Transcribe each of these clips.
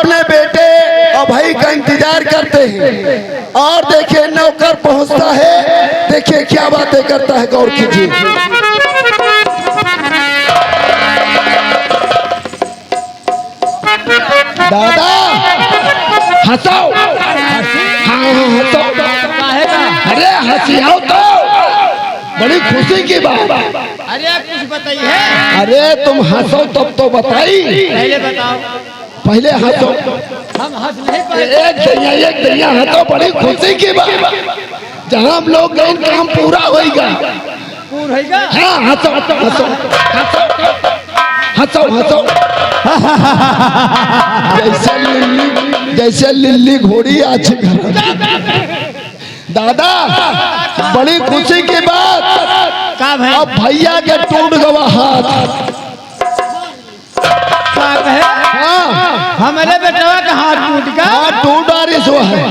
अपने बेटे अभय का इंतजार करते हैं और देखिए नौकर पहुंचता है। देखिए क्या बातें करता है, गौर कीजिए। दादा हंसाओ, हाँ हंसाओ, अरे हंसियाओ तो बड़ी खुशी की बात। अरे आप कुछ बताइए। अरे तुम हंसो तब तो बताई, पहले बताओ। पहले हंसो। हम हंस नहीं पाए। एक दैया हंसो, बड़ी खुशी की बात। जहाँ हम लोग गए काम पूरा होगा। पूरा होगा। हाँ हंसो हंसो हंसो हंसो। जैसे लिल्ली घोड़ी आज घर। दादा बड़ी खुशी की बात, अब भैया के टूट गवा हाथ। हाँ हमारे बेटवा का हाथ टूट गया। हाथ टूट बारिश हुआ है।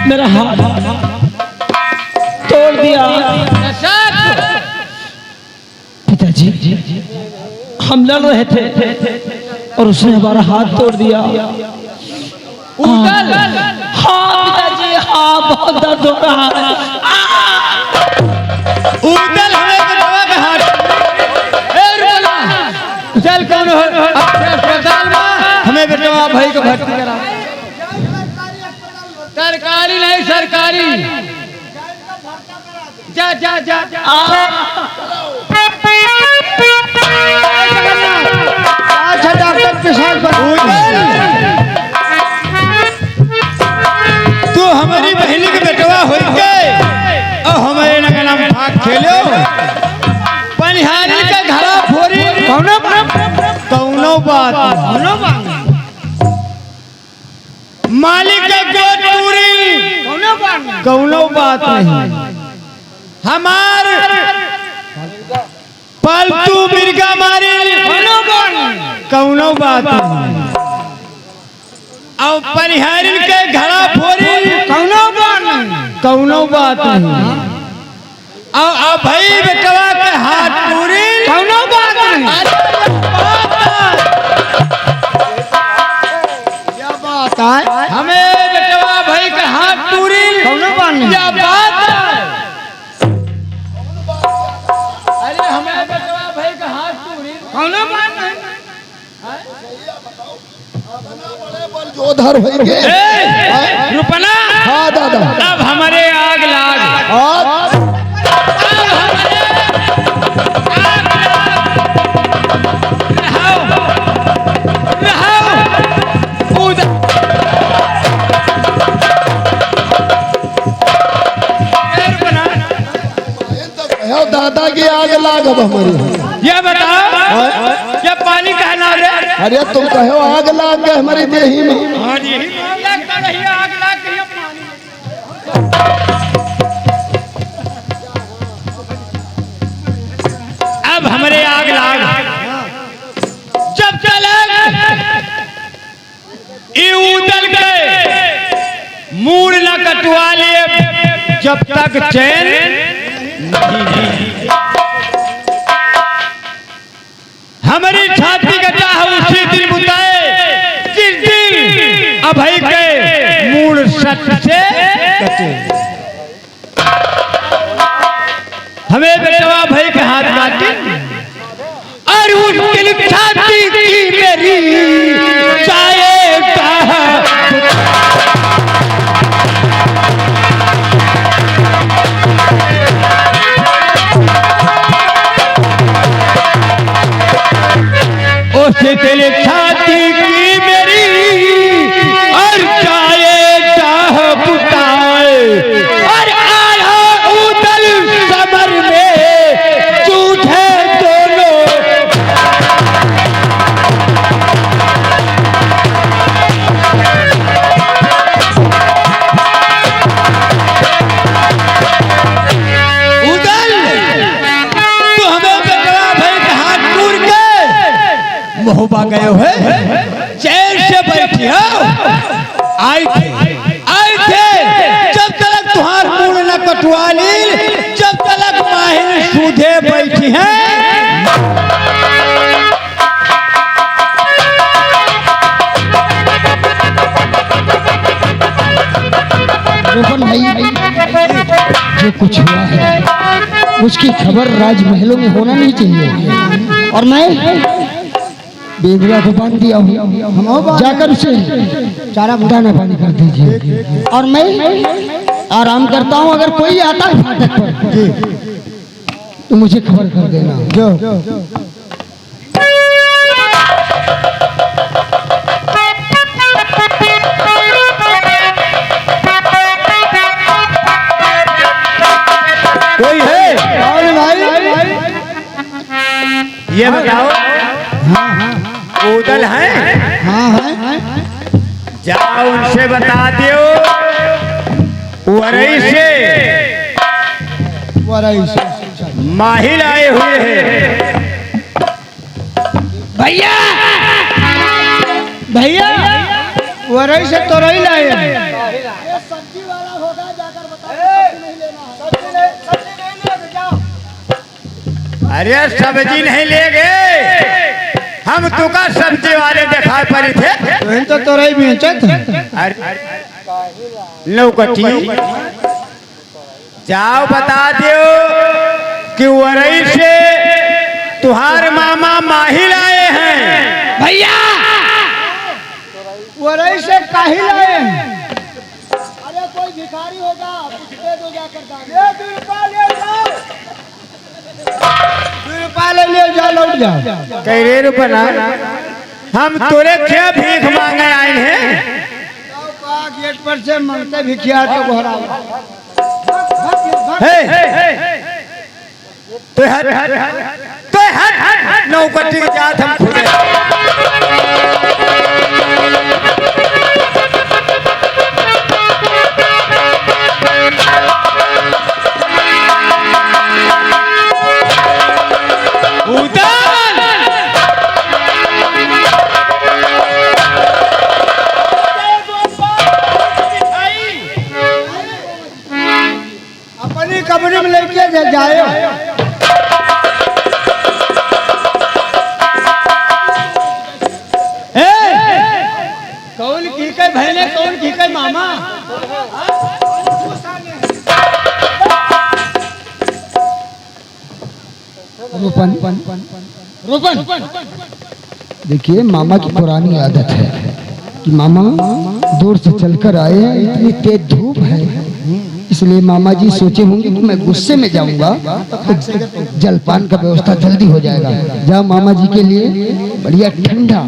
मेरा हाथ तोड़ दिया पिताजी। हम लड़ रहे थे और उसने हमारा हाथ तोड़ दिया। हाँ पिताजी, हाँ बहुत दर्द हो रहा है। उदल हमें बेटवा का हाथ। चल कौन हो अस्पताल में, हमें बेटवा भाई को भर्ती करा। सरकारी नहीं सरकारी। जा जा जा, जा। अच्छा डॉक्टर के साथ तू हमारी बहनी के बेटवा हो गए और हमारे नगर नाम भाग खेलो। पनिहारी का घरा फोरी कौनो बात मालिक का गोद पूरी कौनो बात नहीं। हमार पालतू मिर्गा मारी कौनो बात नहीं। और परिहारी के घड़ा फोरी कौनो बात नहीं। और भाई बेटवा के हाथ पूरी कौनो बात नहीं। क्या बात है? हमें बेटवा भाई के हाथ पूरी कौनो बात नहीं। क्या बात है? अरे हमें बेटवा भाई के हाथ पूरी कौनो बात नहीं। जोधर होंगे रुपना। हाँ दादा, अब हमारे आग लाग दादा की आग लाग। अब हमारी ये बताओ, ये पानी कहना रे? अरे तुम कहो आग लाग गए हमारी देही में। हाँ जी, लगता नहीं आग लाग गई पानी। अब हमारे आग लाग जब चले उदल के मूड न कटवा लिए जब तक चैन हमारी छाती का चाह उसी दिन बुताए जिस दिन अभय के मूड सट से कटे। हमें बेटवा भाई के हाथ काटे और उस दिल छाती की मेरी चाहे दिल छाती की मेरी और चाहे चाह बुताए और आया उदल समर महोबा गए हो चैन से बैठी हो आए थे जब तक तुहार मूड न कटवाली जब तक माहिर सूधे बैठी है। रोपन भाई जो कुछ हुआ है उसकी खबर राजमहलों में होना नहीं चाहिए और मैं बेगुआ को बांध दिया हूँ जाकर उसे चारा दाना पानी कर दीजिए और मैं आराम करता हूँ। अगर कोई आता है फाटक पर तो मुझे खबर कर देना। जो कोई है भाई ये बताओ उदल है? हाँ हाँ जाओ उनसे बता दियो वरई से माहिर आए हुए हैं। भैया भैया वरई से तोरई लाए सब्जी वाला होगा जाकर बताओ नहीं लेना है। अरे सब्जी नहीं ले गए हम तुका सब्जी वाले दिखाई पड़े थे तो तोरई बेचत लौकटी जाओ बता दियो कि वरई से तुहार मामा माहिर आए हैं। भैया वरई से काहे लाए अरे कोई भिखारी होगा कुछ दे दो जाकर दान। 2 रुपया ले जा लौट जा कैरे रुपना हम तोरे क्या भीख मांगे आए हैं? गेट पर से मांगते भिखिया तो घोड़ा तो हर नौकटी के जात हम खुदे अपनी कमरे में लेके जाए कौन की कई बहने कौन की कई मामा रूपन देखिए मामा की पुरानी आदत है कि मामा दूर से चलकर आए हैं, इतनी तेज धूप है इसलिए मामा जी सोचे होंगे कि मैं गुस्से में जाऊंगा तो जलपान का व्यवस्था जल्दी हो जाएगा। जाओ मामा जी के लिए बढ़िया ठंडा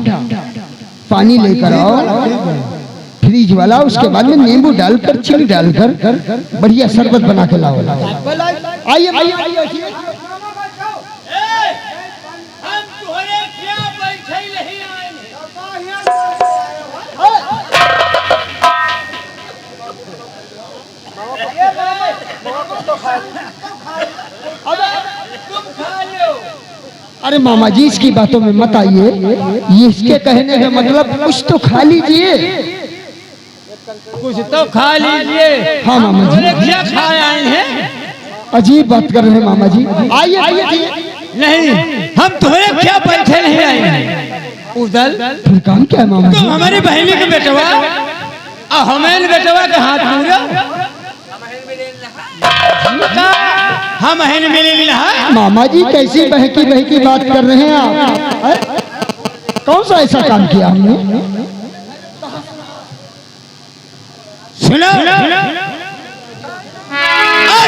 पानी लेकर आओ फ्रीज वाला, उसके बाद में नींबू डालकर चीनी डालकर बढ़िया शरबत बना के लाओ। आइए आइए अरे मामा जी इसकी बातों में मत आइए, ये इसके कहने का मतलब कुछ तो खा लीजिए। कुछ तो खा लीजिए। हाँ मामा जी क्या खा आए हैं? अजीब बात कर रहे हैं मामा जी। आइए आइए नहीं हम तुम्हारे क्या बैठे नहीं आए हैं। उदल फिर काम क्या है मामा जी? तुम हमारी बहनी के बेटवा और हमें बेटवा के हाथ पूरा हम है मिले मामा जी कैसी बहकी बात कर रहे हैं आप? कौन सा ऐसा काम किया हमने? सुनो और